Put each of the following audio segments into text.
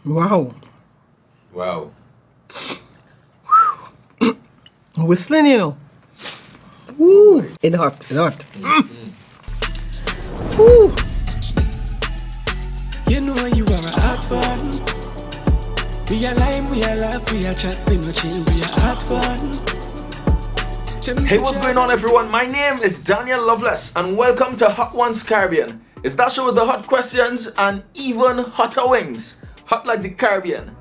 Wow. Wow. Whistling, you know. Woo. It hot. It hot. Woo. You know you are a hot one. We are lime, we are laugh, we are chat, we no chill, we are hot one. Hey, what's going on, everyone? My name is Daniel Loveless, and welcome to Hot Ones Caribbean. It's that show with the hot questions and even hotter wings. Hot like the Caribbean.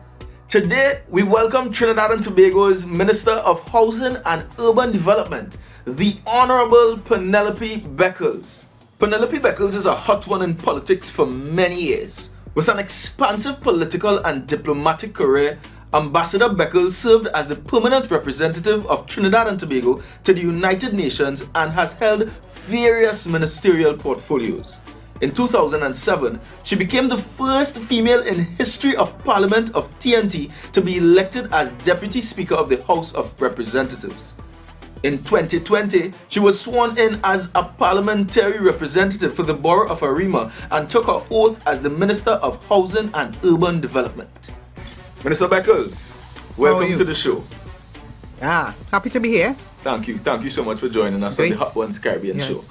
Today, we welcome Trinidad and Tobago's Minister of Housing and Urban Development, the Honorable Pennelope Beckles. Pennelope Beckles is a hot one in politics for many years. With an expansive political and diplomatic career, Ambassador Beckles served as the permanent representative of Trinidad and Tobago to the United Nations and has held various ministerial portfolios. In 2007, she became the first female in history of Parliament of TNT to be elected as Deputy Speaker of the House of Representatives. In 2020, she was sworn in as a parliamentary representative for the borough of Arima and took her oath as the Minister of Housing and Urban Development. Minister Beckles, welcome to the show. Happy to be here. Thank you so much for joining us on the Hot Ones Caribbean show.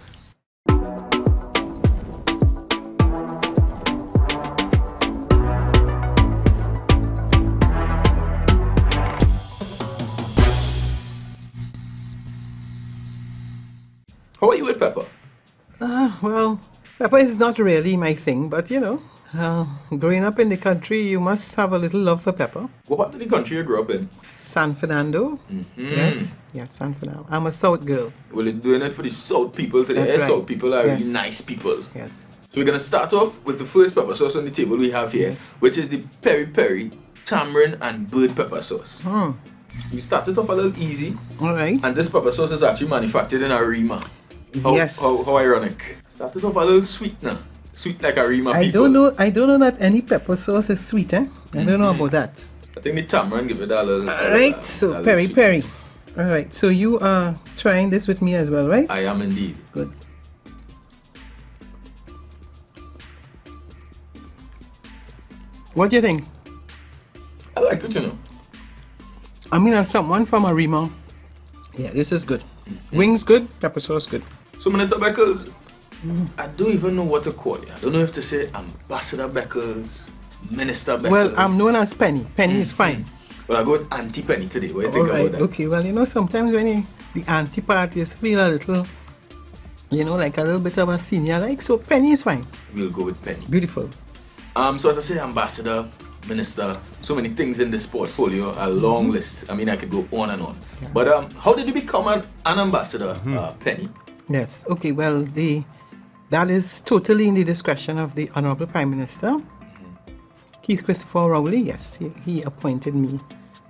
How are you with pepper? Well, pepper is not really my thing, but you know, growing up in the country, you must have a little love for pepper. What part of the country you grew up in? San Fernando. Yes, San Fernando. I'm a South girl. Well, you're doing it for the South people today. That's right. South people are really nice people. Yes. So we're going to start off with the first pepper sauce on the table we have here, which is the peri peri, tamarind and bird pepper sauce. We started off a little easy. All right. And this pepper sauce is actually manufactured in Arima. How ironic. Started off a little sweet now. Sweet like Arima people. I don't know that any pepper sauce is sweet, eh? I don't know about that. I think the tamarind give it a little. Alright, so peri peri. Alright, so you are trying this with me as well, right? I am indeed. Good. What do you think? I like it, you know. I mean, as someone from Arima, yeah, this is good. Wings good, pepper sauce good. So, Minister Beckles, I don't even know what to call you. I don't know if to say Ambassador Beckles, Minister Beckles. Well, I'm known as Penny. Penny is fine. Well, I go with Auntie Penny today. What do you think about that? Okay, well, you know, sometimes when the auntie part is feel a little, you know, like a little bit of a senior, like, so Penny is fine. We'll go with Penny. Beautiful. So as I say, Ambassador, Minister, so many things in this portfolio, a long list. I mean, I could go on and on. Yeah. But how did you become an ambassador, Penny? Yes, okay, well, that is totally in the discretion of the Honorable Prime Minister. Keith Christopher Rowley, yes, he appointed me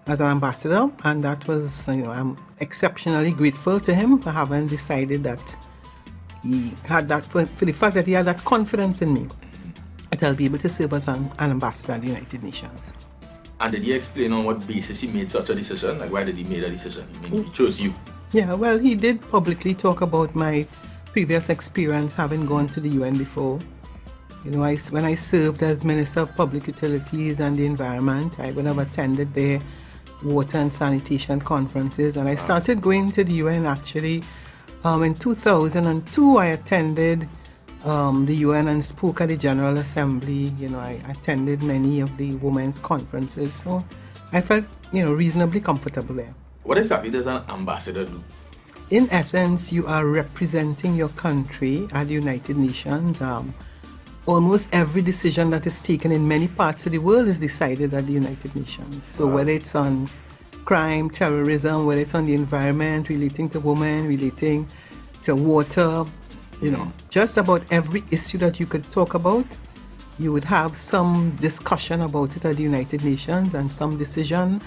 as an ambassador, and that was, you know, I'm exceptionally grateful to him for having decided that he had that, for the fact that he had that confidence in me, that I'll be able to serve as an ambassador at the United Nations. And did he explain on what basis he made such a decision? Like, why did he make a decision? I mean, he chose you. Yeah, well, he did publicly talk about my previous experience having gone to the UN before. You know, when I served as Minister of Public Utilities and the Environment, I would have attended their water and sanitation conferences, and I started going to the UN actually in 2002. I attended the UN and spoke at the General Assembly. You know, I attended many of the women's conferences, so I felt, you know, reasonably comfortable there. What exactly does an ambassador do? In essence, you are representing your country at the United Nations. Almost every decision that is taken in many parts of the world is decided at the United Nations. So whether it's on crime, terrorism, whether it's on the environment, relating to women, relating to water, you know, just about every issue that you could talk about, you would have some discussion about it at the United Nations and some decision.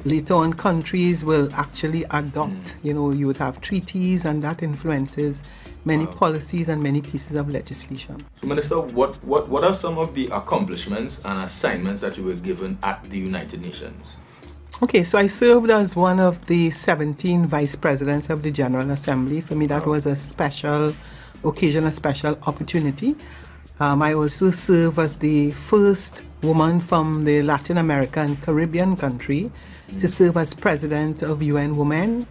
Later on, countries will actually adopt, you know, you would have treaties, and that influences many policies and many pieces of legislation. So, Minister, what are some of the accomplishments and assignments that you were given at the United Nations? Okay, so I served as one of the 17 vice presidents of the General Assembly. For me, that was a special occasion, a special opportunity. I also serve as the first woman from the Latin American Caribbean country to serve as president of UN Women.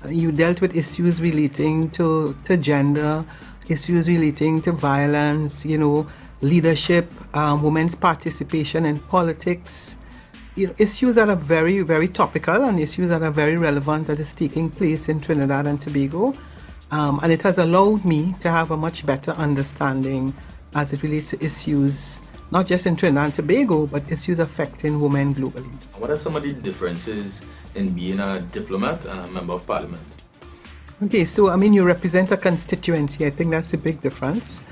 You dealt with issues relating to gender, issues relating to violence, leadership, women's participation in politics, issues that are very, very topical and issues that are very relevant that is taking place in Trinidad and Tobago. And it has allowed me to have a much better understanding as it relates to issues, not just in Trinidad and Tobago, but issues affecting women globally. What are some of the differences in being a diplomat and a member of parliament? Okay, so you represent a constituency. I think that's a big difference.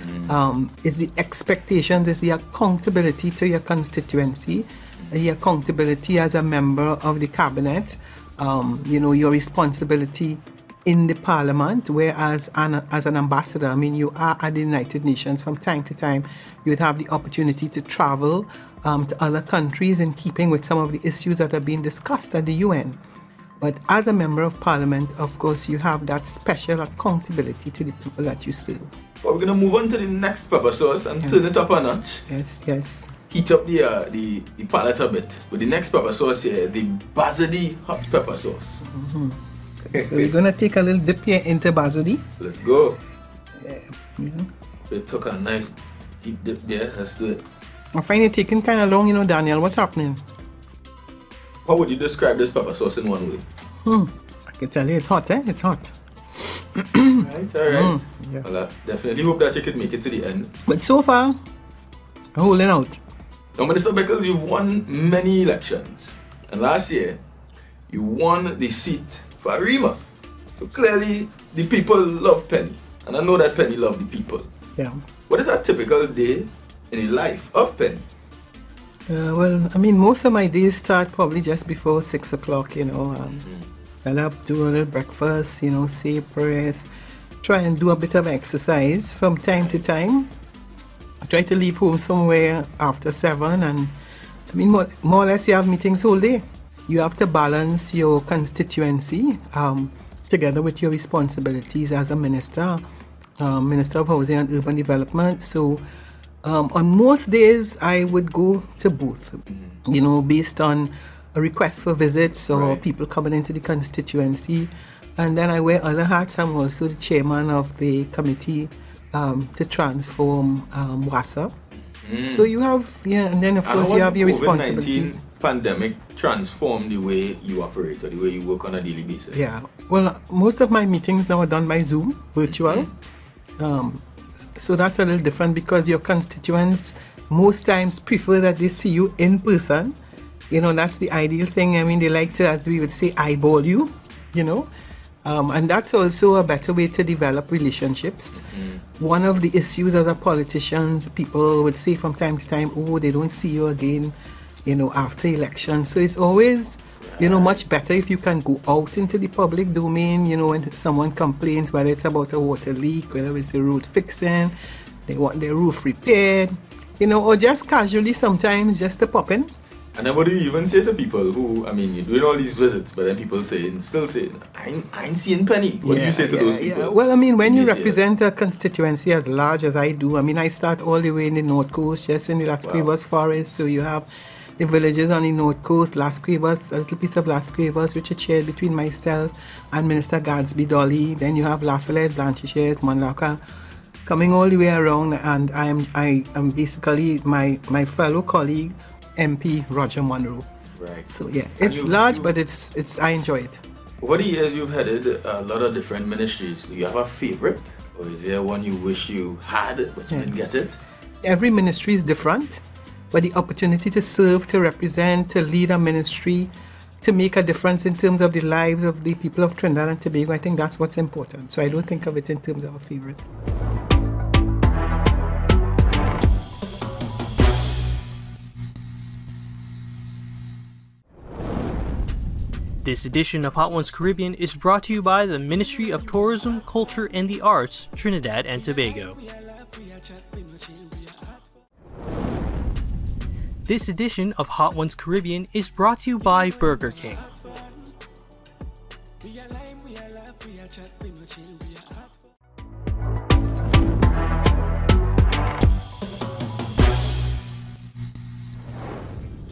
Is the expectations, is the accountability to your constituency, the accountability as a member of the cabinet, your responsibility in the parliament, whereas as an ambassador, you are at the United Nations from time to time. You would have the opportunity to travel to other countries in keeping with some of the issues that are being discussed at the UN. But as a member of parliament, of course, you have that special accountability to the people that you serve. Well, we're going to move on to the next pepper sauce and turn it up a notch. Yes. Heat up the palate a bit. With the next pepper sauce here, the Bazadi hot pepper sauce. So we're going to take a little dip here into Bazadi. Let's go. Yeah. We took a nice deep dip there. Let's do it. I find it taking kind of long, Daniel. What's happening? How would you describe this pepper sauce in one way? I can tell you it's hot, eh? It's hot. Alright. Yeah. Well, I definitely hope that you could make it to the end. But so far, I'm holding out. Now, Minister Beckles, you've won many elections. And last year, you won the seat for Arima. So clearly, the people love Penny. And I know that Penny loves the people. Yeah. What is a typical day in the life of Penny? Well, most of my days start probably just before 6 o'clock, Get up, do a little breakfast, say prayers, try and do a bit of exercise from time to time. I try to leave home somewhere after 7, and more or less you have meetings all day. You have to balance your constituency together with your responsibilities as a minister, Minister of Housing and Urban Development. So on most days I would go to both, based on a request for visits or people coming into the constituency. And then I wear other hats. I'm also the chairman of the committee to transform WASA. So you have, and then of course you have your responsibilities. Pandemic transformed the way you operate or the way you work on a daily basis? Yeah, well, most of my meetings now are done by Zoom, virtual. So that's a little different because your constituents most times prefer that they see you in person. That's the ideal thing. They like to, as we would say, eyeball you, and that's also a better way to develop relationships. One of the issues as a politician, people would say from time to time, oh, they don't see you again, after election. So it's always, much better if you can go out into the public domain, when someone complains, whether it's about a water leak, whether it's a road fixing, they want their roof repaired, or just casually sometimes just to pop in. And then what do you even say to people who, you're doing all these visits, but then people still saying, I ain't seeing Penny. What do you say to those people? Yeah. Well, when you represent a constituency as large as I do, I start all the way in the North Coast, just in the Las Cuevas Forest. So you have the villages on the North Coast, Las Cuevas, a little piece of Las Cuevas, which is shared between myself and Minister Gadsby Dolly. Then you have Lafayette, Blanchishes, Monlaka, coming all the way around. And I am basically my fellow colleague, MP Roger Monroe. Right. So yeah, it's large, but it's I enjoy it. Over the years, you've headed a lot of different ministries. Do you have a favorite, or is there one you wish you had but you didn't get it? Every ministry is different, but the opportunity to serve, to represent, to lead a ministry, to make a difference in terms of the lives of the people of Trinidad and Tobago, I think that's what's important. So I don't think of it in terms of a favorite. This edition of Hot Ones Caribbean is brought to you by the Ministry of Tourism, Culture and the Arts, Trinidad and Tobago. This edition of Hot Ones Caribbean is brought to you by Burger King.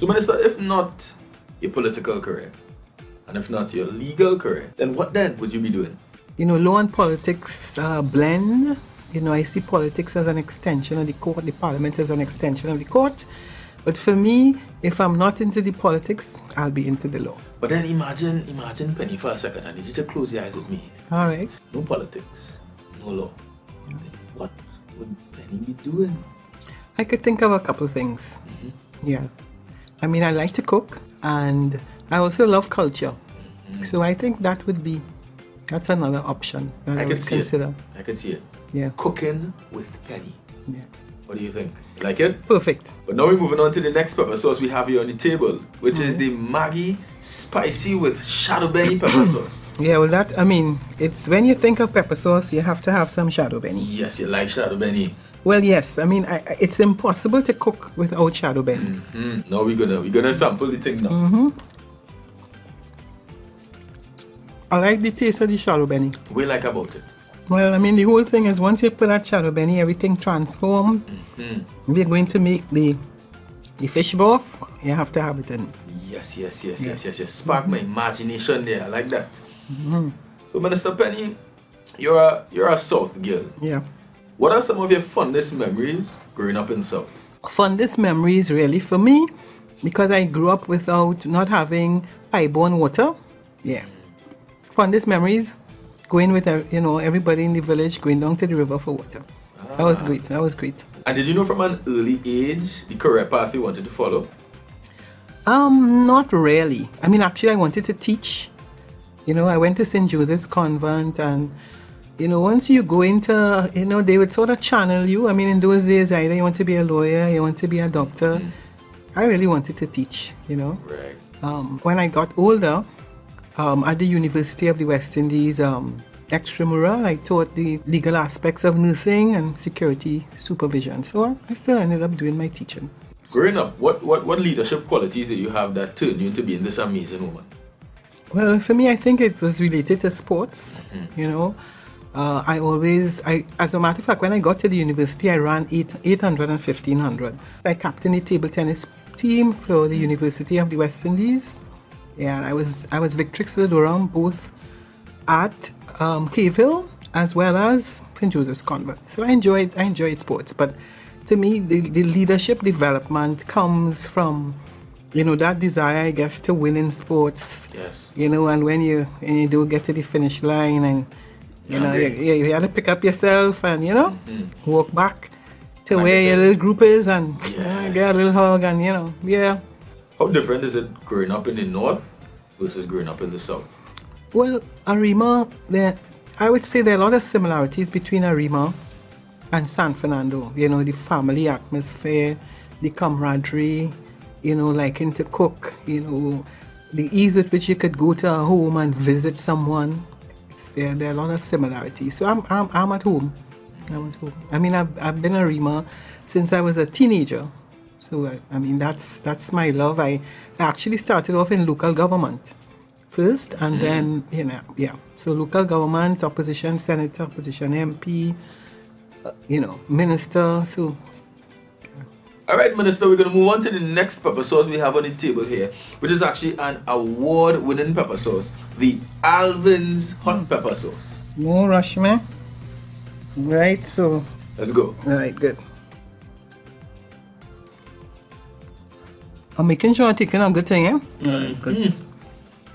So Minister, if not your political career, and if not your legal career, then what then would you be doing? You know, law and politics blend. You know, I see politics as an extension of the court, the parliament as an extension of the court. But for me, if I'm not into the politics, I'll be into the law. But then imagine Penny for a second. I need you to close your eyes with me. All right. No politics, no law. What would Penny be doing? I could think of a couple of things. Yeah. I mean, I like to cook, and I also love culture. So I think that's another option that I would consider. I can see it. Yeah. Cooking with Penny. Yeah. What do you think? You like it? Perfect. But now we're moving on to the next pepper sauce we have here on the table, which is the Maggi spicy with shadow benny pepper sauce. Yeah, well it's when you think of pepper sauce, you have to have some shadow benny. Yes, you like shadow benny. Well, yes. I mean, it's impossible to cook without shadow benny. Now we're gonna sample the thing now. I like the taste of the shadow benny. What do you like about it? Well, I mean, the whole thing is once you put that shadow benny, everything transforms. We're going to make the fish broth. You have to have it in. Yes. Spark my imagination there. I like that. So, Minister Penny, you're a South girl. Yeah. What are some of your fondest memories growing up in the South? Fondest memories, really, for me, because I grew up without not having pipe-borne water. Yeah. Fondest memories, going with everybody in the village, going down to the river for water. That was great. And did you know from an early age the career path you wanted to follow? Not really. I mean, actually, I wanted to teach. You know, I went to St. Joseph's Convent, and you know, once you go into, they would sort of channel you. I mean, in those days, either you want to be a lawyer, you want to be a doctor. I really wanted to teach. Right. When I got older, at the University of the West Indies, extramural, I taught the legal aspects of nursing and security supervision. So I still ended up doing my teaching. Growing up, what leadership qualities did you have that turned you into being this amazing woman? Well, for me, I think it was related to sports. As a matter of fact, when I got to the university, I ran 800 and 1500. I captained the table tennis team for the University of the West Indies. Yeah, and I was victrix Durham, both at Cave Hill as well as St. Joseph's Convent. So I enjoyed sports, but to me, the leadership development comes from, that desire, I guess, to win in sports. Yes. And when you do get to the finish line, and you have to pick up yourself and walk back to where your little group is and get a little hug and yeah. How different is it growing up in the north versus growing up in the south? Well, Arima, I would say there are a lot of similarities between Arima and San Fernando. The family atmosphere, the camaraderie, liking to cook, the ease with which you could go to a home and visit someone. There are a lot of similarities. So I'm at home. I mean, I've been Arima since I was a teenager. So I mean, that's my love. I actually started off in local government first, and then So local government, opposition senator, opposition MP, minister. So. All right, Minister, we're going to move on to the next pepper sauce we have on the table here, which is actually an award-winning pepper sauce, the Alvin's hot pepper sauce. No rush, man. Right, so. Let's go. All right, good. I'm making sure I'm taking a good thing, eh? Good.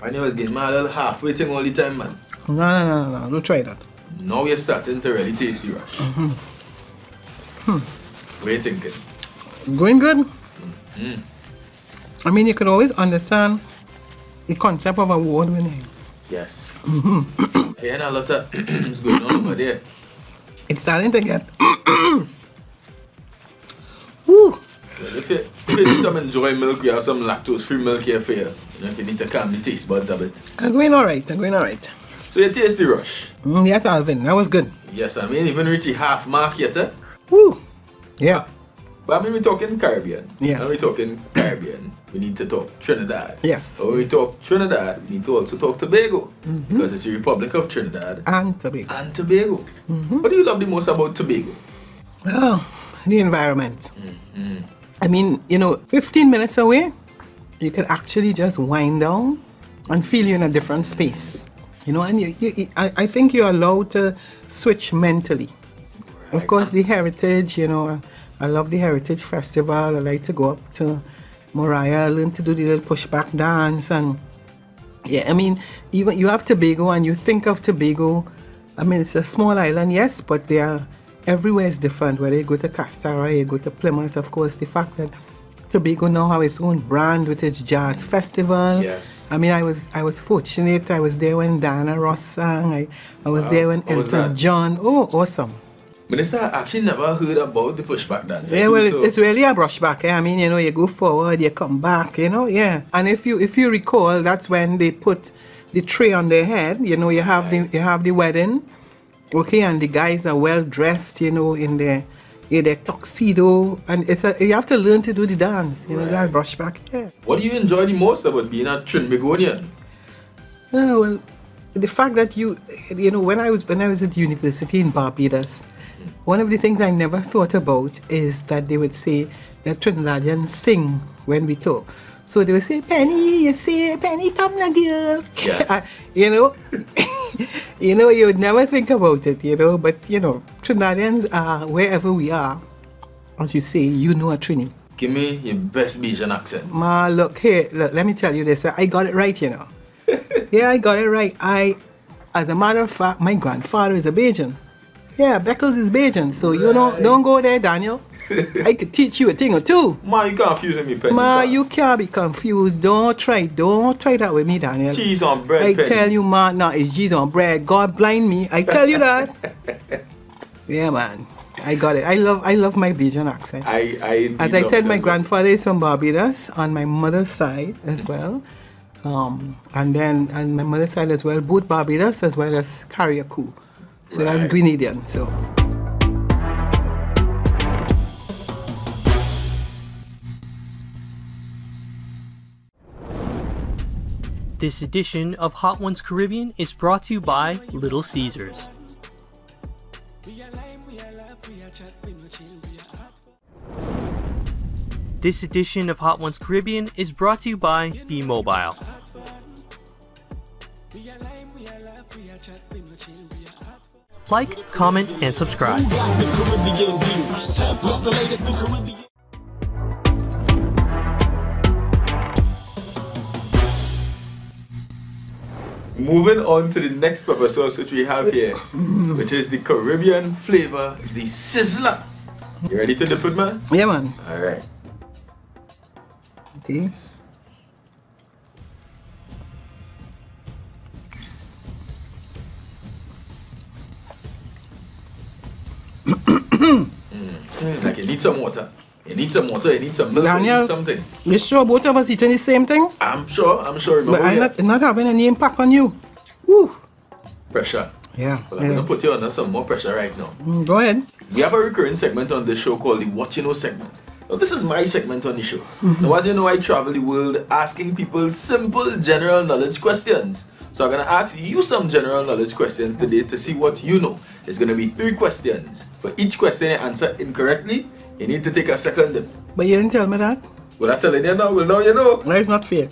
I know it's getting my little halfway thing all the time, man. No, don't try that. Now you're starting to really taste the rush. What are you thinking? Going good. I mean, you can always understand the concept of award winning. Yes. Hearing a lot of is going on over there. It's starting to get. Woo! Well, if you need some enjoy milk, you have some lactose-free milk here for you. If you need to calm the taste buds a bit. I'm going alright. So you taste the rush? Yes, Alvin, that was good. Yes, I mean, even reach the half mark yet, eh? Woo! Yeah. But I mean, we're talking Caribbean. Yes. When we're talking Caribbean, we need to talk Trinidad. Yes. When we talk Trinidad, we need to also talk Tobago. Because it's the Republic of Trinidad and Tobago. What do you love the most about Tobago? Oh, the environment. I mean, 15 minutes away, you can actually just wind down and feel you're in a different space. You know, and I think you're allowed to switch mentally. Of course, the heritage, you know, I love the Heritage Festival. I like to go up to Moriah, learn to do the little pushback dance. And yeah, I mean, even you have Tobago and you think of Tobago. I mean, it's a small island, yes, but they are, everywhere is different. Whether you go to Castara, you go to Plymouth, of course, the fact that Tobago now have its own brand with its jazz festival. Yes. I mean, I was fortunate. I was there when Diana Ross sang. I was there when Elton John. Oh, awesome. Minister, I actually never heard about the pushback dance. Yeah, well, it's really a brushback. I mean, you know, you go forward, you come back, you know, yeah. And if you recall, that's when they put the tray on their head. You know, you have the wedding, okay, and the guys are well dressed, you know, in their tuxedo, and you have to learn to do the dance, you know, that brushback. Yeah. What do you enjoy the most about being a Trinbagonian? Oh, well, the fact that you know, when I was at university in Barbados. One of the things I never thought about is that they would say that Trinidadians sing when we talk. So they would say, Penny, you say, Penny, come na girl. Yes. You know, you know, you would never think about it, you know, but, you know, Trinidadians are, wherever we are, as you say, you know a Trini. Give me your best Bajan accent. Ma, look, here, look, let me tell you this. I got it right, you know. Yeah, I got it right. As a matter of fact, my grandfather is a Bajan. Yeah, Beckles is Bajan, so you know, don't go there, Daniel. I could teach you a thing or two. Ma, you confusing me, Penny. Ma, you can't be confused. Don't try that with me, Daniel. Cheese on bread, I Penny. tell you, ma, no, it's cheese on bread. God blind me. I tell you that. Yeah, man. I got it. I love my Bajan accent. As I said, my grandfather is from Barbados on my mother's side as well. And my mother's side as well, both Barbados as well as Carriacou. So that's Grenadian, so. This edition of Hot Ones Caribbean is brought to you by Little Caesars. This edition of Hot Ones Caribbean is brought to you by B-Mobile. Like, comment, and subscribe. Moving on to the next pepper sauce which we have here, which is the Caribbean flavor, the Sizzler. You ready to dip it, man? Yeah, man. Alright. Okay. Like you need some water. You need some water, you need some milk, Daniel, you need something. You sure both of us eating the same thing? I'm sure. Remember, But I'm not having any impact on you. Woo. Pressure. Yeah. Well, I'm going to put you under some more pressure right now. Go ahead. We have a recurring segment on this show called the What You Know segment. Now, this is my segment on the show. Now, as you know, I travel the world asking people simple general knowledge questions. So I'm going to ask you some general knowledge questions today to see what you know. It's going to be 3 questions. For each question you answer incorrectly, you need to take a second dip. But you didn't tell me that. Will I tell you now? Well, now you know. No, it's not fair.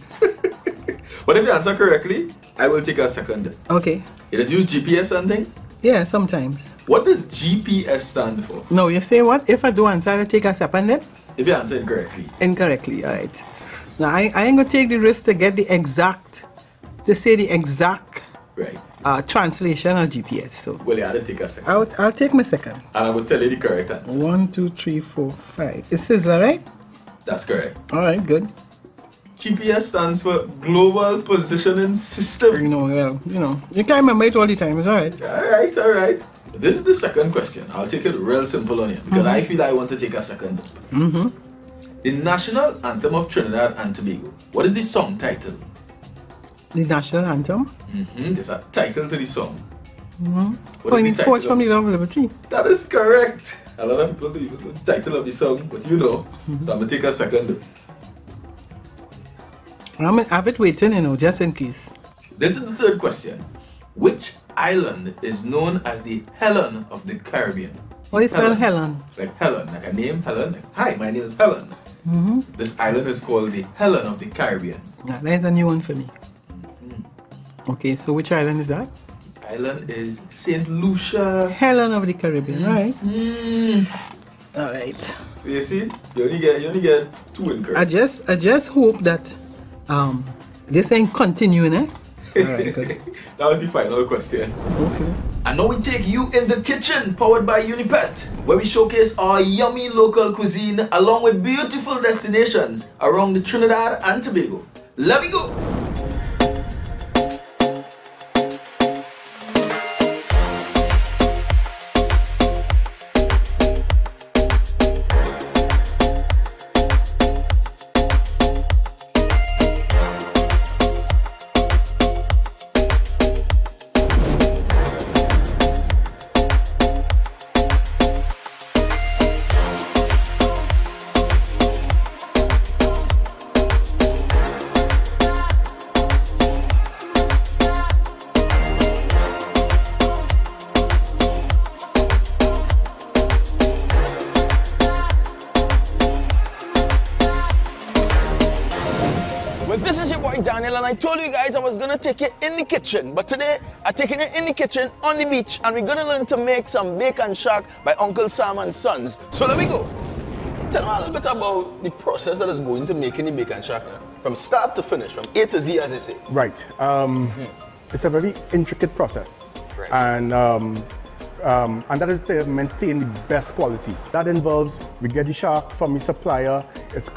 But if you answer correctly, I will take a second dip. Okay. You just use GPS and thing? Yeah, sometimes. What does GPS stand for? No, you say what? If I do answer, I take a second dip? If you answer incorrectly. Incorrectly, alright. Now, I ain't going to take the risk to get the exact, Right. translation of GPS. So Well, you had to take a second. I'll take my second. And I will tell you the correct answer. 1, 2, 3, 4, 5. It's Sizzler, right? That's correct. All right, good. GPS stands for Global Positioning System. You can't remember it all the time. It's all right. All right. This is the second question. I'll take it real simple on you because I feel I want to take a second. The national anthem of Trinidad and Tobago. What is the song title? The national anthem? There's a title to the song. Pointing forth from the love of liberty. That is correct. A lot of people don't know the title of the song, but you know. So I'm going to take a second. I'm going to have it waiting, just in case. This is the third question. Which island is known as the HELEN of the Caribbean? What is spelled Helen? Like Helen, like a name, Helen. Like, hi, my name is Helen. This island is called the Helen of the Caribbean. Now, that's a new one for me. Okay, so which island is that? The island is St. Lucia. Helen of the Caribbean, right? All right. So you see, you only get 2 incorrect. I just hope that this ain't continuing, eh? All right, good. That was the final question. Okay. And now we take you in the kitchen, powered by Unipet, where we showcase our yummy local cuisine along with beautiful destinations around the Trinidad and Tobago. Let me go! Daniel, and I told you guys I was gonna take you in the kitchen, but today I'm taking you in the kitchen on the beach, and we're gonna learn to make some bacon shark by Uncle Sam and Sons. So let me go. Tell me a little bit about the process that is going to making the bacon shark now, from start to finish, from A to Z, as they say. Right. It's a very intricate process, right. And that is to maintain the best quality. That involves we get the shark from the supplier. It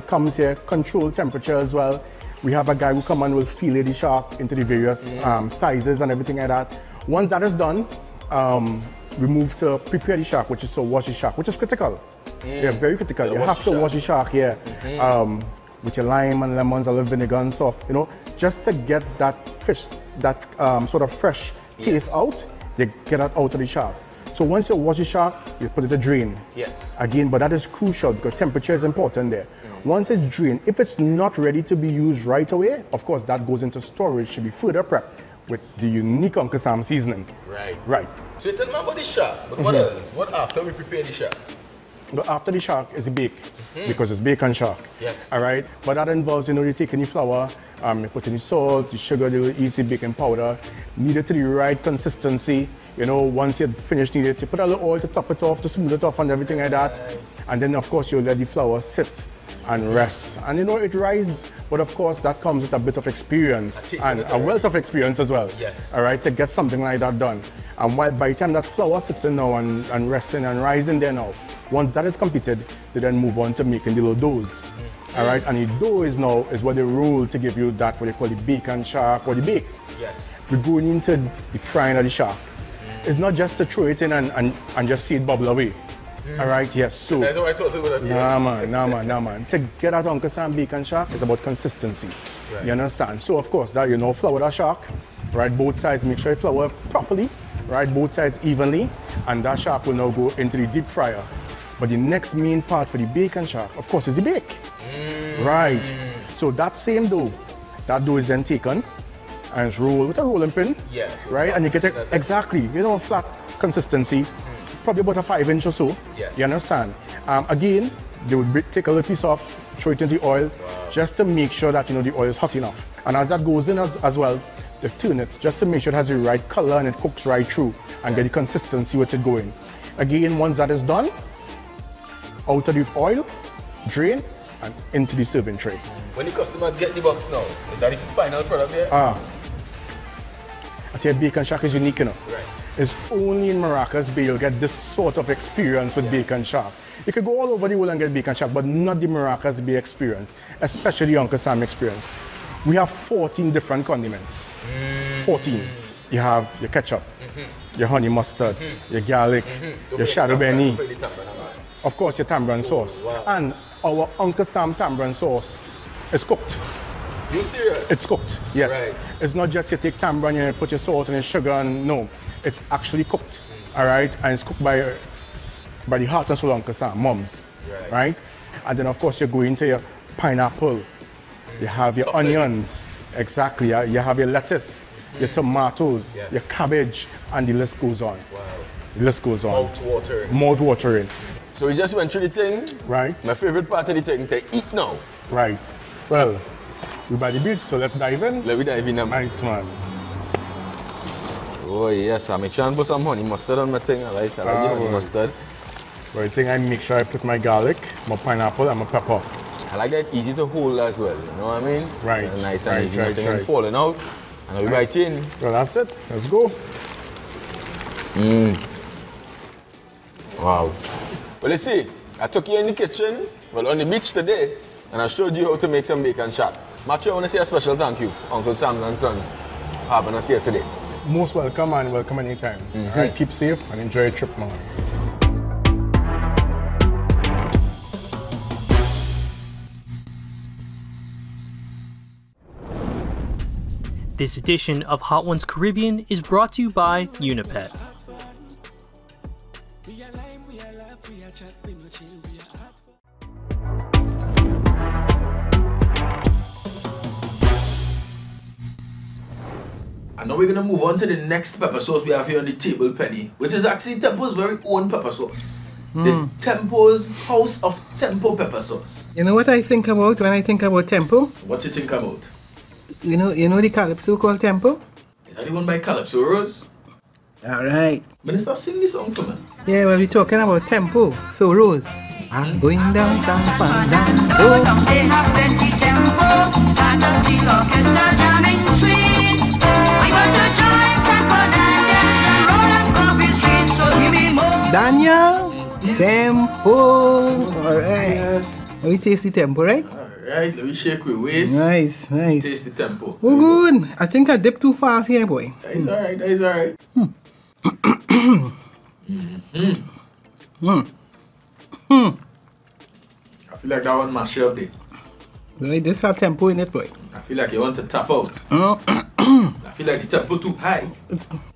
comes here, controlled temperature as well. We have a guy who come and will fillet the shark into the various sizes and everything like that. Once that is done, we move to prepare the shark, which is to wash the shark, which is critical. Yeah, very critical. You have to wash the shark here with your lime and lemons, a little vinegar and stuff, you know, just to get that fish, that sort of fresh taste out. You get it out of the shark. So once you wash the shark, you put it to drain. Yes. Again, but that is crucial because temperature is important there. Once it's drained, if it's not ready to be used right away, of course that goes into storage to be further prepped with the unique Uncle Sam seasoning. Right. Right. So you tell me about the shark, but what else? What after we prepare the shark? But after the shark is the bake, because it's bacon shark. Yes. All right. But that involves, you know, you taking the flour, you put in the salt, the sugar, the easy baking powder, needed to the right consistency. You know, once you finish needed to put a little oil to top it off, to smooth it off and everything like that. And then of course you let the flour sit and rest. And you know, it rises, but of course that comes with a bit of experience and a wealth of experience as well. Yes. All right, to get something like that done. And by the time that flour sits in now and resting and rising there now, once that is completed, they then move on to making the little doughs. All right, and the dough is what they roll to give you that, what they call the bacon shark or the bake. Yes. We're going into the frying of the shark. It's not just to throw it in and just see it bubble away. All right, yes, so. That's what I thought it would have. Nah man. To get that Uncle Sam bacon shark is about consistency. Right. You understand? So of course, that you know, flour that shark, right? Both sides, make sure you flour properly, right? Both sides evenly, and that shark will now go into the deep fryer. But the next main part for the bacon shark, of course, is the bake. Right. So that same dough, that dough is then taken and it's rolled with a rolling pin. Yes. Right, and you get it exactly, you know, flat consistency. Probably about a 5-inch or so. Yeah. You understand? Again, they would take a little piece off, throw it in the oil, just to make sure that, you know, the oil is hot enough. And as that goes in as well, they turn it just to make sure it has the right color and it cooks right through and get the consistency with it going. Again, once that is done, out of the oil, drain, and into the serving tray. When the customer get the box now, is that the final product there? I tell you, bacon shark is unique, you know. Right. It's only in Maracas Bay you'll get this sort of experience with bacon shark. You could go all over the world and get bacon shark, but not the Maracas Bay experience, especially Uncle Sam experience. We have 14 different condiments. 14. You have your ketchup, your honey mustard, your garlic, your shadow benny, of course your tamarind sauce. Wow. And our Uncle Sam tamarind sauce is cooked. You serious? It's cooked, yes. Right. It's not just you take tamarind and you put your salt and your sugar and no. It's actually cooked, all right? And it's cooked by the heart and soul Uncle Sam, mums, right? And then of course you go into your pineapple. You have your onions, exactly. You have your lettuce, your tomatoes, your cabbage, and the list goes on. Wow. The list goes on. Mouth watering. Mouth watering. So we just went through the thing. Right. My favorite part of the thing, to eat now. Right. Well, we're by the beach, so let's dive in. Let me dive in now. Nice, man. Oh yes, I make sure I put some honey mustard on my thing. I like the honey mustard. But I think I make sure I put my garlic, my pineapple, and my pepper. I like that easy to hold as well, you know what I mean? Right. Nice and easy, nothing right. falling out. And we bite in. Well, that's it. Let's go. Wow. Well, you see, I took you in the kitchen, well, on the beach today, and I showed you how to make some bacon shop. Matthew, I want to say a special thank you, Uncle Sam's and Sons, for having us here today. Most welcome and welcome anytime. All right, keep safe and enjoy your trip, man. This edition of Hot Ones Caribbean is brought to you by Unipet. And now we're gonna move on to the next pepper sauce we have here on the table, Penny, which is actually Tempo's very own pepper sauce. The Tempo's House of Tempo pepper sauce. You know what I think about when I think about Tempo? What you think about? You know the calypso called Tempo? Is that the one by Calypso Rose? Alright. Minister, sing this song for me. Yeah, well, we're talking about Tempo. So, Rose, I'm going down San Fernando. They have plenty tempo, and the steel orchestra jamming sweet. We got the joints and bonanzas and rolling coffee streets, so give me more. Daniel, Tempo. Alright. Yes. Let me taste the Tempo, right? Alright, let me shake with waist. Nice. Taste the Tempo. Oh, good. I think I dipped too fast here, boy. That is alright. I feel like that one mash up there. Right, this has Tempo in it, boy. I feel like you want to tap out. I feel like the tempo too high.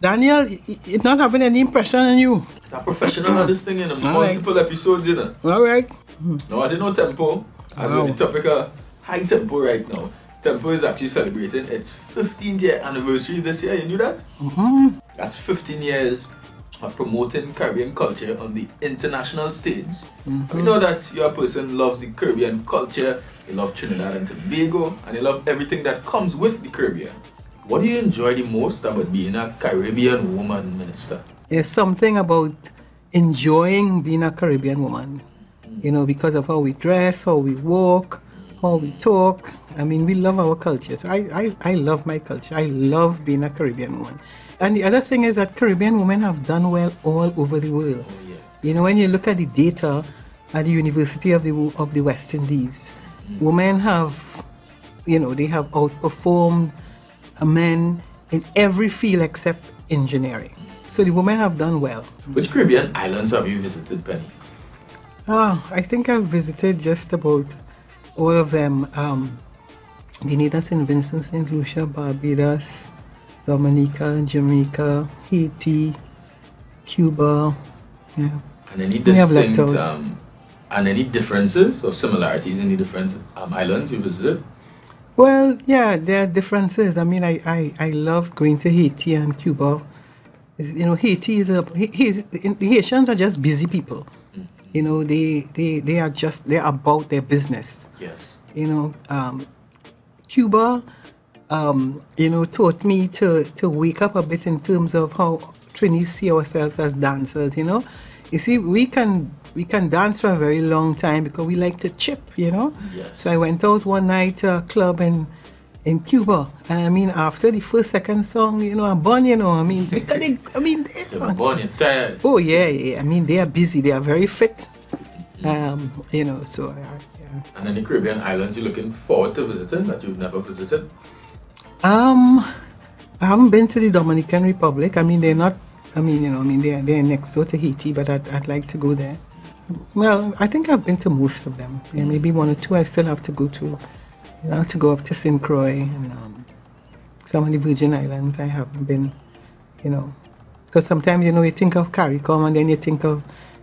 Daniel, it's not having any impression on you. It's a professional on this thing in multiple episodes, you know. Alright. Now, as you know, Tempo, as with the topic of high tempo right now, Tempo is actually celebrating its 15th year anniversary this year. You knew that? That's 15 years of promoting Caribbean culture on the international stage. We know that you're a person who loves the Caribbean culture, you love Trinidad and Tobago, and you love everything that comes with the Caribbean. What do you enjoy the most about being a Caribbean woman, Minister? There's something about enjoying being a Caribbean woman. You know, because of how we dress, how we walk, how we talk. I mean, we love our culture. So I love my culture. I love being a Caribbean woman. And the other thing is that Caribbean women have done well all over the world. Oh, yeah. You know, when you look at the data at the University of the West Indies, women have, you know, they have outperformed men in every field except engineering. So the women have done well. Which Caribbean islands have you visited, Penny? I think I've visited just about all of them. Grenada, St. Vincent, St. Lucia, Barbados, Dominica, Jamaica, Haiti, Cuba. Yeah. And any have left distinct, out. and any differences or similarities in the different islands you visited? Well, yeah, there are differences. I mean, I love going to Haiti and Cuba. You know, Haiti is the Haitians are just busy people. You know, they're about their business. Yes. You know, Cuba, you know, taught me to wake up a bit in terms of how Trinis see ourselves as dancers. You know, you see, we can dance for a very long time because we like to chip. You know. Yes. So I went out one night to a club in Cuba, and I mean, after the first, second song, you know, I'm born. You know, I mean, because You're born, you're tired. oh yeah. I mean, they are busy. They are very fit. You know, so yeah. And any Caribbean islands you're looking forward to visiting that you've never visited? I haven't been to the Dominican Republic. I mean, they're not. I mean, you know, I mean, they're next door to Haiti, but I'd like to go there. Well, I think I've been to most of them. Yeah, maybe one or two I still have to go to. You know, I have to go up to St. Croix and some of the Virgin Islands. I haven't been. You know, because sometimes, you know, you think of CARICOM and then you think of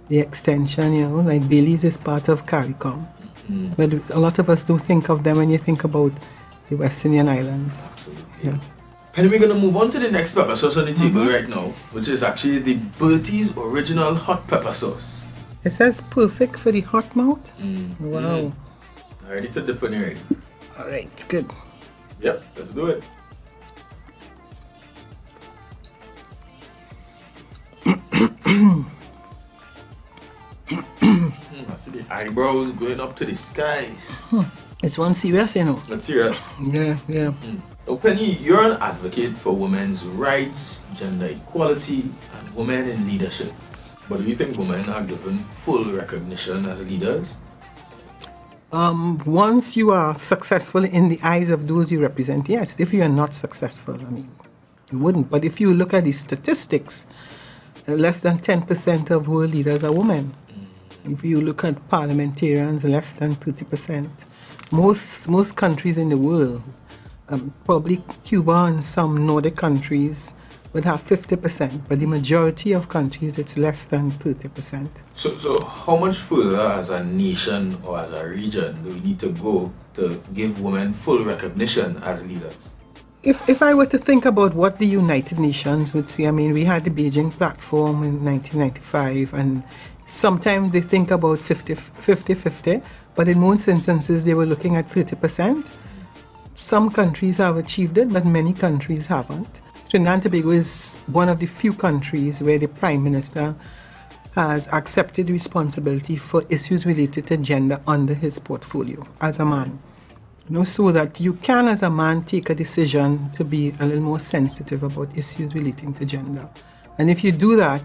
the extension. You know, like Belize is part of CARICOM. But a lot of us do think of them when you think about the West Indian Islands. Yeah. Penny, we're going to move on to the next pepper sauce on the table right now, which is actually the Bertie's Original Hot Pepper Sauce. It says perfect for the hot mouth. Wow. Ready to dip when you're ready. All right, good. Yep, let's do it. I see the eyebrows going up to the skies. It's one serious, you know. That's serious. Yeah, yeah. So Penny, you're an advocate for women's rights, gender equality, and women in leadership. But do you think women are given full recognition as leaders? Once you are successful in the eyes of those you represent, yes. If you are not successful, I mean, you wouldn't. But if you look at the statistics, less than 10% of world leaders are women. If you look at parliamentarians, less than 30%. Most countries in the world, probably Cuba and some Nordic countries, would have 50%, but the majority of countries, it's less than 30%. So how much further as a nation or as a region do we need to go to give women full recognition as leaders? If I were to think about what the United Nations would say, I mean, we had the Beijing platform in 1995, and sometimes they think about 50-50, but in most instances they were looking at 30%. Some countries have achieved it, but many countries haven't. Trinidad and Tobago is one of the few countries where the Prime Minister has accepted responsibility for issues related to gender under his portfolio as a man. You know, so that you can, as a man, take a decision to be a little more sensitive about issues relating to gender. And if you do that,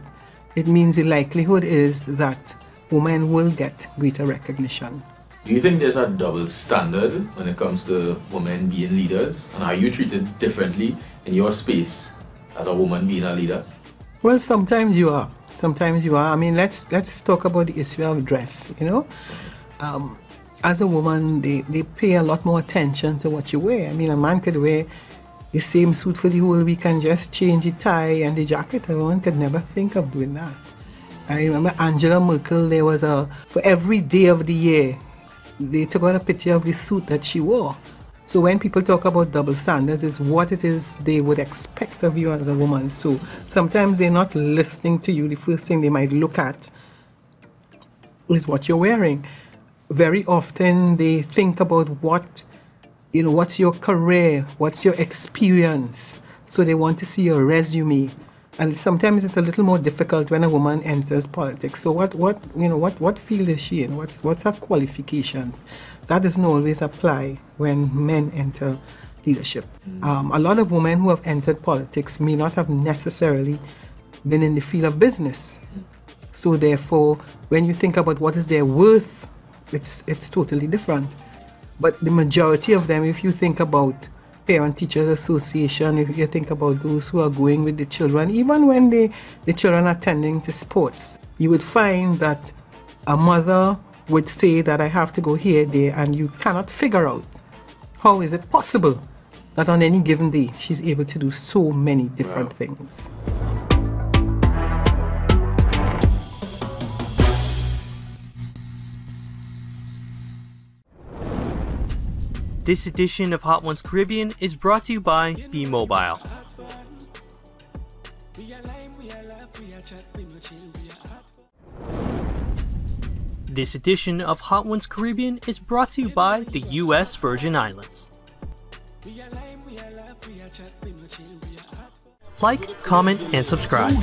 it means the likelihood is that women will get greater recognition. Do you think there's a double standard when it comes to women being leaders? And are you treated differently in your space as a woman being a leader? Well, sometimes you are. Sometimes you are. I mean, let's talk about the issue of dress, you know. As a woman, they pay a lot more attention to what you wear. I mean, a man could wear the same suit for the whole week and just change the tie and the jacket. A woman could never think of doing that. I remember Angela Merkel, there was for every day of the year, they took out a picture of the suit that she wore. So when people talk about double standards, it's what it is they would expect of you as a woman. So sometimes they're not listening to you. The first thing they might look at is what you're wearing. Very often they think about what's your career, what's your experience. So they want to see your resume. And sometimes it's a little more difficult when a woman enters politics. So what field is she in? What's her qualifications? That doesn't always apply when men enter leadership. A lot of women who have entered politics may not have necessarily been in the field of business. So therefore, when you think about what is their worth, it's totally different. But the majority of them, if you think about Parent Teachers Association, if you think about those who are going with the children, even when the children are attending to sports, you would find that a mother would say that I have to go here, there, and you cannot figure out how is it possible that on any given day she's able to do so many different things. This edition of Hot Ones Caribbean is brought to you by B-Mobile. This edition of Hot Ones Caribbean is brought to you by the U.S. Virgin Islands. Like, comment, and subscribe.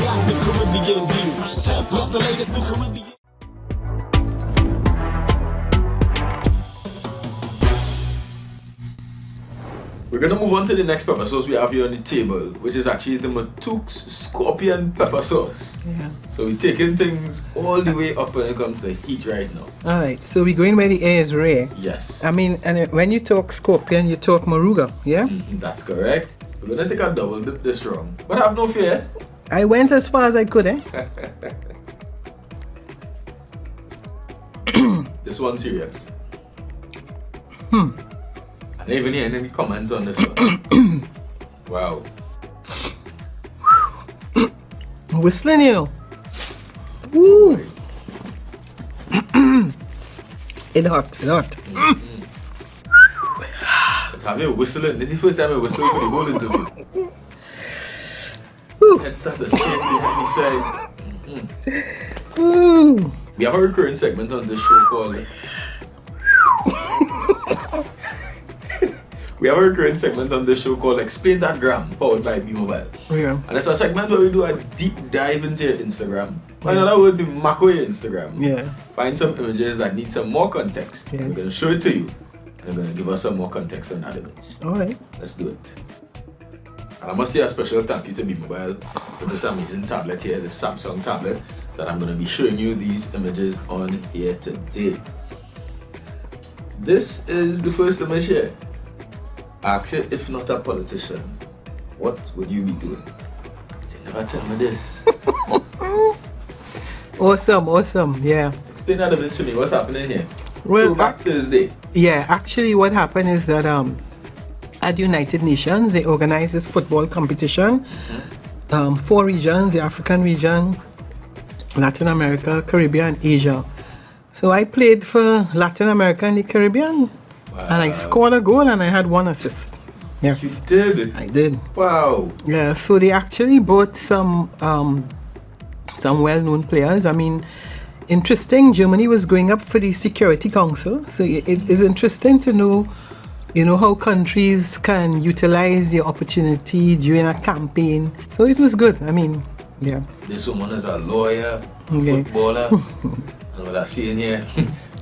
We're going to move on to the next pepper sauce we have here on the table, which is actually the Matook's Scorpion Pepper Sauce. Yeah. So we're taking things all the way up when it comes to heat right now. All right, so we're going where the air is rare. Yes. I mean, and when you talk scorpion, you talk moruga, yeah? That's correct. We're going to take a double dip this wrong. But have no fear. I went as far as I could, eh? This one's serious. I didn't even hear any comments on this one. Wow. Whistling, you know. Woo! It hot. But have you whistling? This is the first time I whistled for the whole interview. Head started shaking behind the side. We have a recurring segment on this show called Explain That Gram, powered by B-Mobile. Yeah. And it's a segment where we do a deep dive into your Instagram. In other words, we macro your Instagram. Yeah. Find some images that need some more context. Yes. We're going to show it to you. And we're going to give us some more context on that image. Alright. Let's do it. And I must say a special thank you to B-Mobile for this amazing tablet here, this Samsung tablet, that I'm going to be showing you these images on here today. This is the first image here. Ask you, if not a politician, what would you be doing? You never tell me this. Awesome, yeah. Explain that a bit to me. What's happening here? Well, back Thursday. Yeah, actually what happened is that at United Nations, they organized this football competition. 4 regions, the African region, Latin America, Caribbean, Asia. So I played for Latin America and the Caribbean. Wow. And I scored a goal and I had 1 assist. Yes. You did? I did. Wow. Yeah, so they actually brought some well-known players. I mean, interesting, Germany was going up for the Security Council. So it's interesting to know, you know, how countries can utilize the opportunity during a campaign. So it was good. I mean, yeah. This woman is a lawyer, footballer, and what I see in here,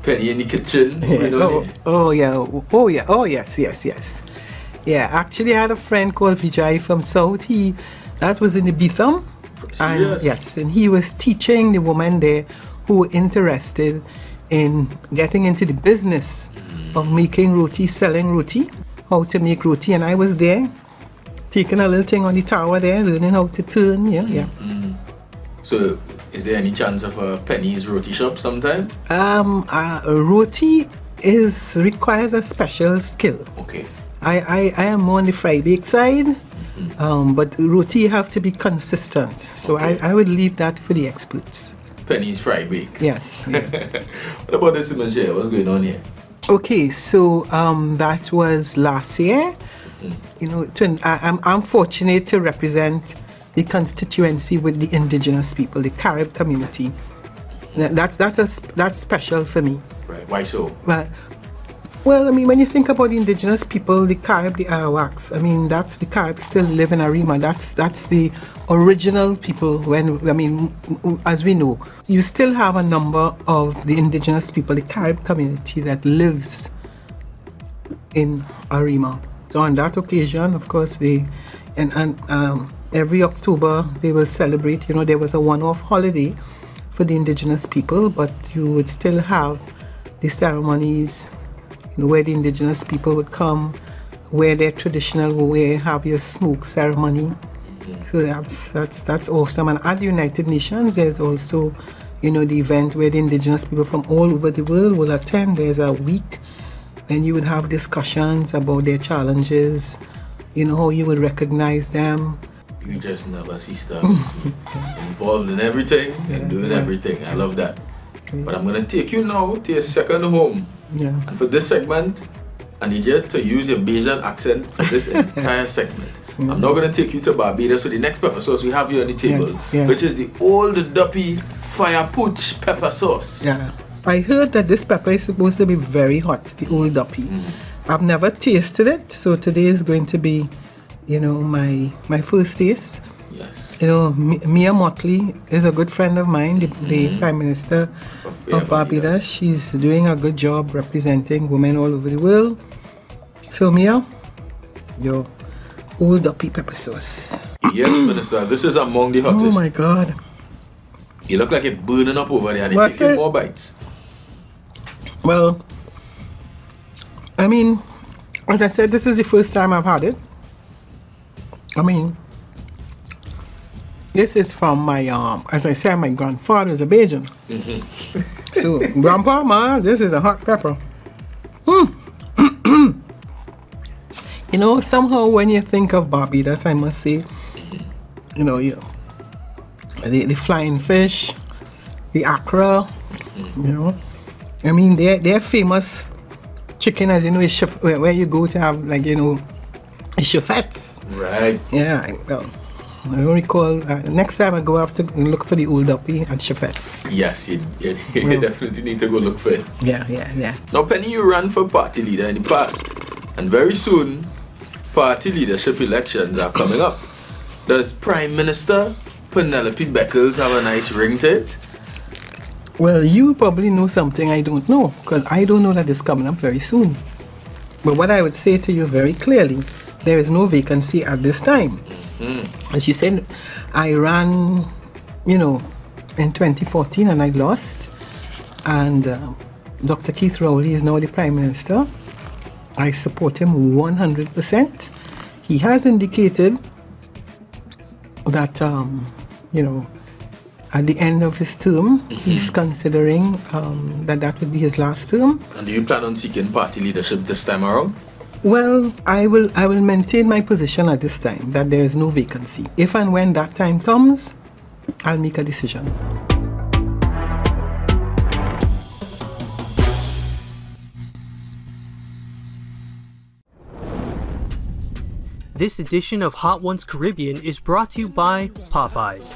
Penny in the kitchen. Yeah. Oh yes. Yeah, actually I had a friend called Vijay from South. That was in the Bitham. And yes, and he was teaching the woman there who were interested in getting into the business of making roti, selling roti, how to make roti. And I was there taking a little thing on the tower there, learning how to turn. Yeah. So is there any chance of a Penny's roti shop sometime? Roti requires a special skill. Okay. I am more on the fry bake side, but roti have to be consistent. So okay. I would leave that for the experts. Penny's fry bake. Yes. Yeah. What about this image here? What's going on here? Okay, so that was last year. You know, I'm fortunate to represent the constituency with the indigenous people, the Carib community. That's special for me. Right. Why so? Well, I mean, when you think about the indigenous people, the Carib, the Arawaks, I mean, that's the Carib still live in Arima. That's the original people. As we know, you still have a number of the indigenous people, the Carib community that lives in Arima. So on that occasion, of course, every October they will celebrate. You know, there was a one-off holiday for the indigenous people, but you would still have the ceremonies, you know, where the indigenous people would come, wear their traditional wear, have your smoke ceremony. So that's awesome. And at the United Nations, there's also, you know, the event where the indigenous people from all over the world will attend. There's a week when you would have discussions about their challenges, you know, how you would recognize them. You just never see stuff. Involved in everything and doing everything. I love that. But I'm going to take you now to your second home. Yeah. And for this segment, I need you to use your Bajan accent for this entire segment. I'm now going to take you to Barbados with the next pepper sauce we have here on the table, which is the Old Duppy Fire Pooch pepper sauce. Yeah. I heard that this pepper is supposed to be very hot, the Old Duppy. I've never tasted it, so today is going to be, you know, my first taste. Yes. You know, Mia Motley is a good friend of mine, the Prime Minister of Barbados. She's doing a good job representing women all over the world. So Mia, your Old Duppy pepper sauce. Yes, Minister, this is among the hottest. Oh my God. You look like it's burning up over there and it's taking more bites. Well, I mean, as I said, this is the first time I've had it. I mean, this is from my, as I said, my grandfather's a Bajan. So, Grandpa, man, this is a hot pepper. You know, somehow when you think of Barbados, I must say, you know, the flying fish, the accra, you know. I mean, they're famous chicken, as you know, where you go to have, like, you know, chefettes. Right. Yeah, well, I don't recall. Next time I go, I have to look for the old uppy at Chapet's. Yes, you definitely need to go look for it. Yeah. Now, Penny, you ran for party leader in the past, and very soon, party leadership elections are coming up. Does Prime Minister Pennelope Beckles have a nice ring to it? Well, you probably know something I don't know, because I don't know that it's coming up very soon. But what I would say to you very clearly, there is no vacancy at this time. As you said, I ran, in 2014 and I lost. And Dr. Keith Rowley is now the Prime Minister. I support him 100%. He has indicated that, at the end of his term, he's considering that would be his last term. And do you plan on seeking party leadership this time around? Well, I will maintain my position at this time that there is no vacancy. If and when that time comes, I'll make a decision. This edition of Hot Ones Caribbean is brought to you by Popeyes.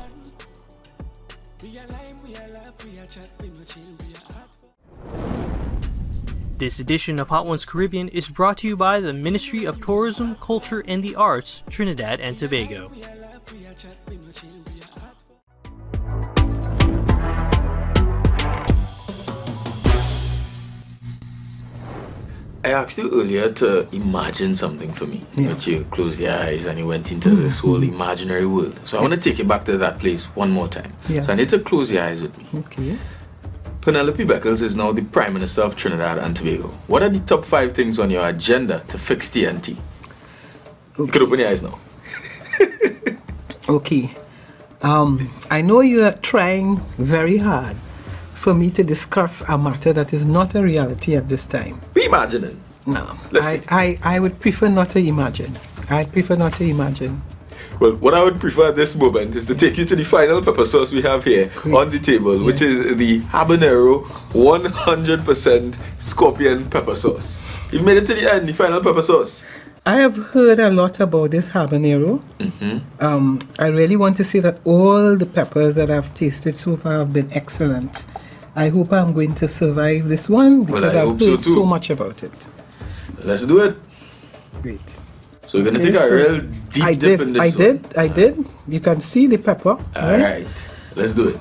This edition of Hot Ones Caribbean is brought to you by the Ministry of Tourism, Culture and the Arts, Trinidad and Tobago. I asked you earlier to imagine something for me. But you closed your eyes and you went into this whole imaginary world. So I want to take you back to that place one more time. So I need to close your eyes with me. Okay. Pennelope Beckles is now the Prime Minister of Trinidad and Tobago. What are the top 5 things on your agenda to fix TNT? You can open your eyes now. Okay. I know you are trying very hard for me to discuss a matter that is not a reality at this time. Be imagining. No. I would prefer not to imagine. I prefer not to imagine. Well, what I would prefer at this moment is to take you to the final pepper sauce we have here on the table, which is the habanero 100% scorpion pepper sauce. You've made it to the end, the final pepper sauce. I have heard a lot about this habanero. I really want to say that all the peppers that I've tasted so far have been excellent. I hope I'm going to survive this one because I've heard so much about it. Let's do it. Great. So we're going to take a real deep dip in this one. I did. You can see the pepper. Alright, let's do it.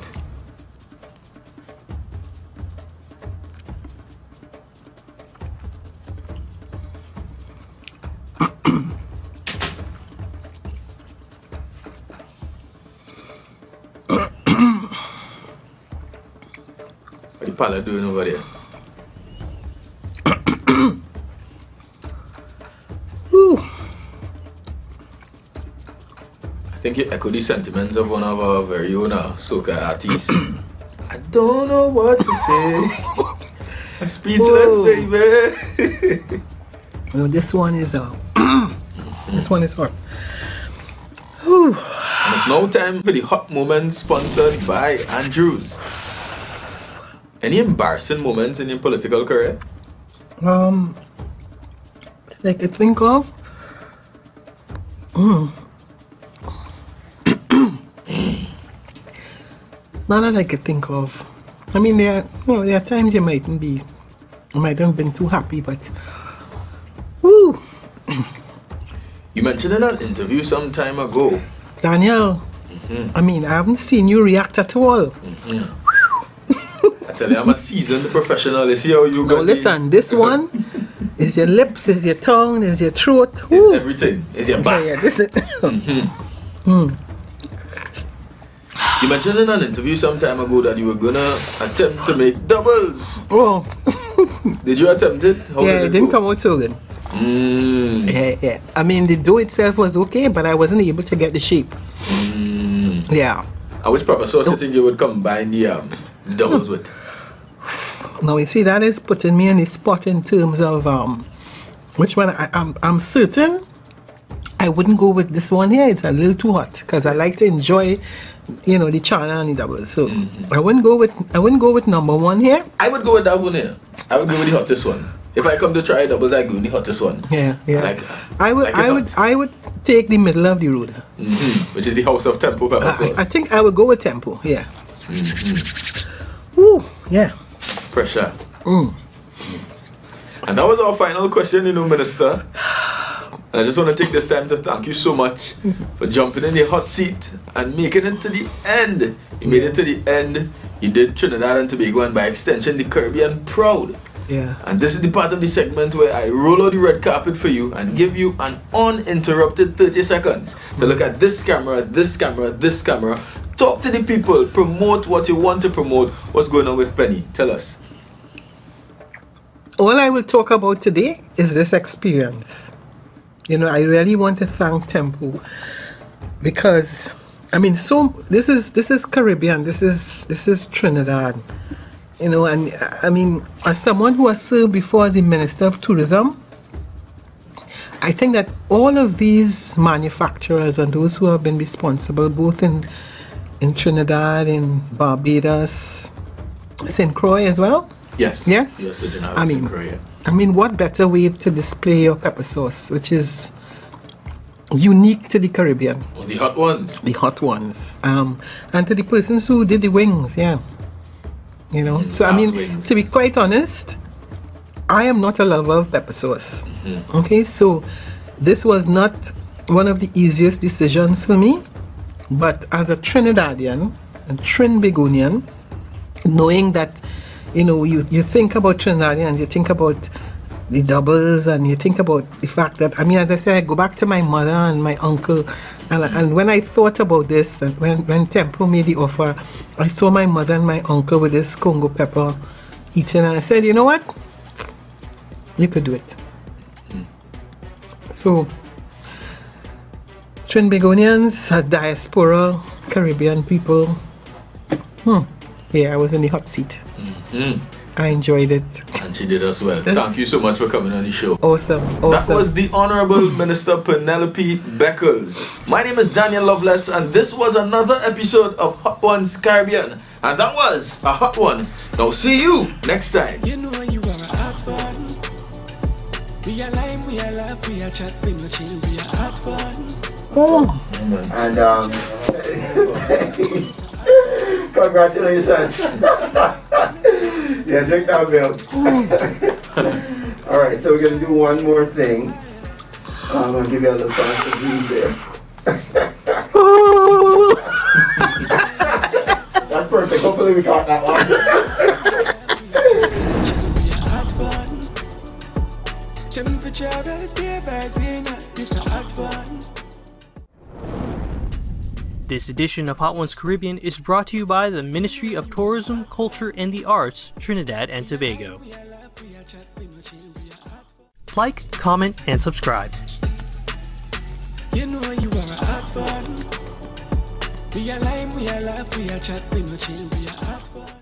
What the pala doing over there? I think you echo the sentiments of one of our very own soca artists. I don't know what to say. I'm speechless, baby. Well, this one is this one is hot. And it's now time for the hot moment sponsored by Andrews. Any embarrassing moments in your political career? I could think of. None that I could think of. I mean, there are times you mightn't have been too happy, but woo. You mentioned in an interview some time ago, Daniel. I mean, I haven't seen you react at all. I tell you, I'm a seasoned professional. You see how you go. No, listen, this one is your lips, is your tongue, is your throat. It's everything. It's your back. Yeah, this is. You mentioned in an interview some time ago that you were gonna attempt to make doubles. Oh. Did you attempt it? How it didn't come out so good. Yeah. I mean, the dough itself was okay, but I wasn't able to get the shape. Yeah. And which pepper sauce you think you would combine the doubles with? Now you see, that is putting me in the spot in terms of which one. I'm certain I wouldn't go with this one here. It's a little too hot because I like to enjoy, the chana and the doubles. So I wouldn't go with number one here. I would go with that one here. I would go with the hottest one. If I come to try doubles, I go with the hottest one. Yeah. Like, I would take the middle of the road. Which is the house of Tempo pepper sauce. I think I would go with Tempo, yeah. Ooh, yeah. Pressure. And that was our final question, Minister. And I just want to take this time to thank you so much for jumping in the hot seat and making it to the end. You made it to the end. You did Trinidad and Tobago and by extension the Caribbean proud. Yeah. And this is the part of the segment where I roll out the red carpet for you and give you an uninterrupted 30 seconds to look at this camera, this camera, this camera. Talk to the people, promote what you want to promote. What's going on with Penny? Tell us. All I will talk about today is this experience. I really want to thank Tempo because, this is Caribbean, this is Trinidad, and as someone who has served before as the Minister of Tourism, I think that all of these manufacturers and those who have been responsible, both in Trinidad, in Barbados, St. Croix as well. Yes. Virgin Islands, St. Croix, yeah. What better way to display your pepper sauce, which is unique to the Caribbean. Oh, the hot ones. The hot ones. And to the persons who did the wings, yeah. Wings. To be quite honest, I am not a lover of pepper sauce. Okay, so this was not one of the easiest decisions for me, but as a Trinidadian, a Trinbagonian, knowing that you think about Trinidadians, you think about the doubles, and you think about the fact that, as I said, I go back to my mother and my uncle, and when I thought about this, and when Tempo made the offer, I saw my mother and my uncle with this Congo pepper eating, and I said, you know what? You could do it. So, Trinbagonians, diaspora, Caribbean people, yeah, I was in the hot seat. I enjoyed it. And she did as well. Thank you so much for coming on the show. Awesome. That was the Honorable Minister Pennelope Beckles. My name is Daniel Loveless, and this was another episode of Hot Ones Caribbean. And that was a hot one. Now see you next time. You know you are a hot one. We are lime, we are laugh, we are chat, we no chill, we are hot one. And congratulations. Yeah, drink that milk. Alright, so we're gonna do one more thing. I'll give you a little chance to breathe there. That's perfect. Hopefully we got that one. This edition of Hot Ones Caribbean is brought to you by the Ministry of Tourism, Culture and the Arts, Trinidad and Tobago. Like, comment, and subscribe. You know you are a hot one. We are lime, we are laugh, we are chat, we no chill, we are hot one.